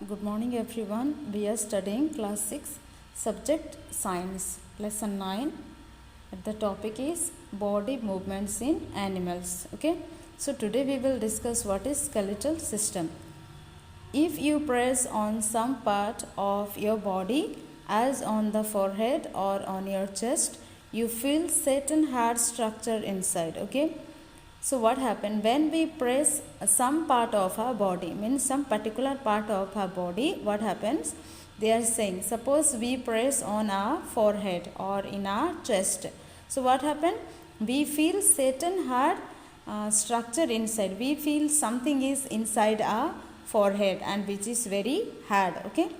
Good morning everyone. We are studying class 6 subject science lesson 9. The topic is body movements in animals. Okay. So today we will discuss what is skeletal system. If you press on some part of your body as on the forehead or on your chest, you feel certain hard structure inside. Okay. So what happened when we press some part of our body, means some particular part of our body, what happens? They are saying, suppose we press on our forehead or in our chest. So what happened? We feel certain hard structure inside. We feel something is inside our forehead and which is very hard. Okay.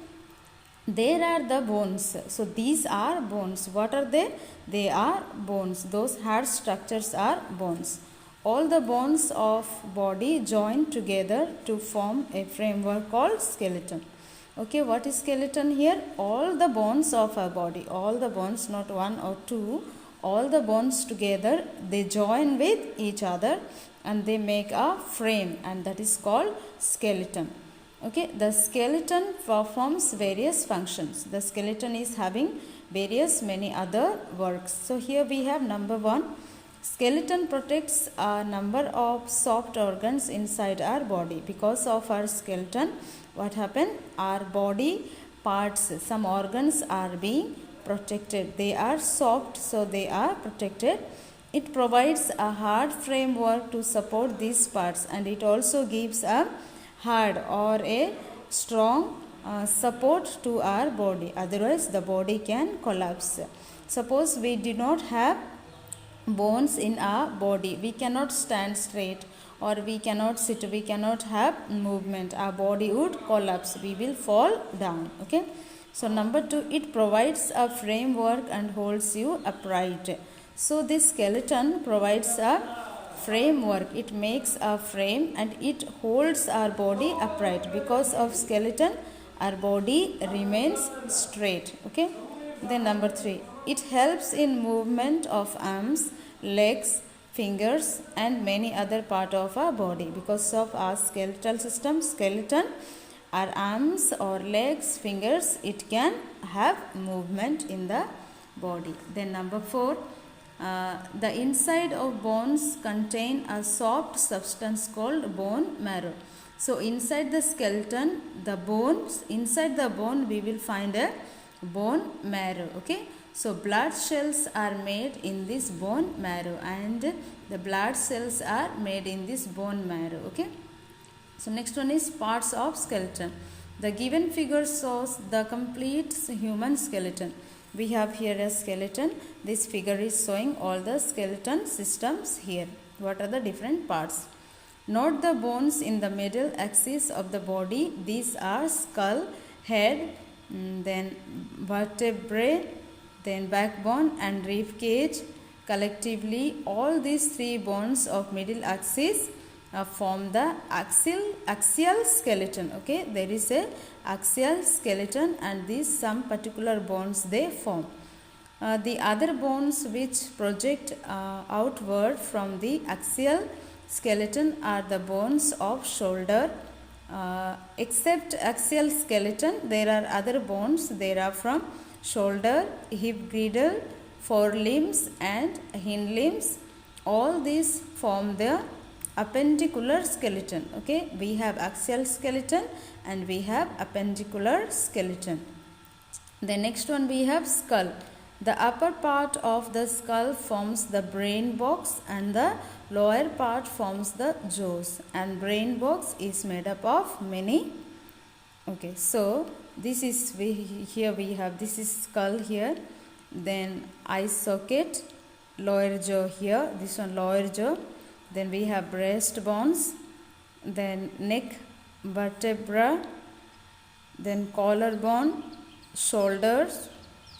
There are the bones. So these are bones. What are they? They are bones. Those hard structures are bones. All the bones of body join together to form a framework called skeleton. Okay, what is skeleton here? All the bones of our body, all the bones, not one or two, all the bones together, they join with each other and they make a frame, and that is called skeleton. Okay, the skeleton performs various functions. The skeleton is having various many other works. So here we have number 1. Skeleton protects a number of soft organs inside our body. Because of our skeleton, what happened? Our body parts, some organs are being protected. They are soft, so they are protected. It provides a hard framework to support these parts, and it also gives a hard or a strong support to our body. Otherwise, the body can collapse. Suppose we do not have bones in our body, we cannot stand straight, or we cannot sit, we cannot have movement, our body would collapse, we will fall down. Okay. So number 2, it provides a framework and holds you upright. So this skeleton provides a framework, it makes a frame and it holds our body upright. Because of skeleton, our body remains straight. Okay. Then number 3, it helps in movement of arms, legs, fingers and many other part of our body. Because of our skeletal system, skeleton, our arms or legs, fingers, it can have movement in the body. Then number 4, the inside of bones contain a soft substance called bone marrow. So inside the skeleton, the bones, inside the bone we will find a bone marrow. Okay. So blood cells are made in this bone marrow, and the blood cells are made in this bone marrow. Okay. So next one is parts of skeleton. The given figure shows the complete human skeleton. We have here a skeleton. This figure is showing all the skeleton systems here. What are the different parts? Note the bones in the middle axis of the body. These are skull, head, then vertebrae, then backbone and rib cage. Collectively, all these 3 bones of middle axis form the axial skeleton. Okay, there is a axial skeleton, and these some particular bones they form. The other bones which project outward from the axial skeleton are the bones of shoulder. Except axial skeleton, there are other bones. There are from shoulder, hip girdle, forelimbs and hind limbs. All these form the appendicular skeleton. Okay, we have axial skeleton and we have appendicular skeleton. The next one we have skull. The upper part of the skull forms the brain box and the lower part forms the jaws, and brain box is made up of many. Okay, so this is here we have, this is skull here, then eye socket, lower jaw here, this one lower jaw, then we have breast bones, then neck, vertebra, then collarbone, shoulders,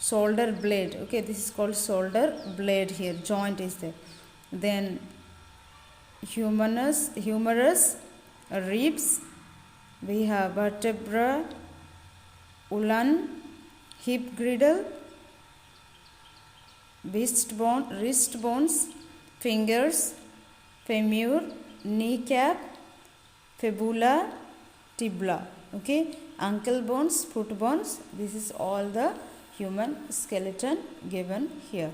shoulder blade. Okay, this is called shoulder blade here, joint is there. Then humerus, ribs, we have vertebra, ulna, hip girdle, wrist bones, fingers, femur, kneecap, fibula, tibia. Okay, ankle bones, foot bones, this is all the human skeleton given here.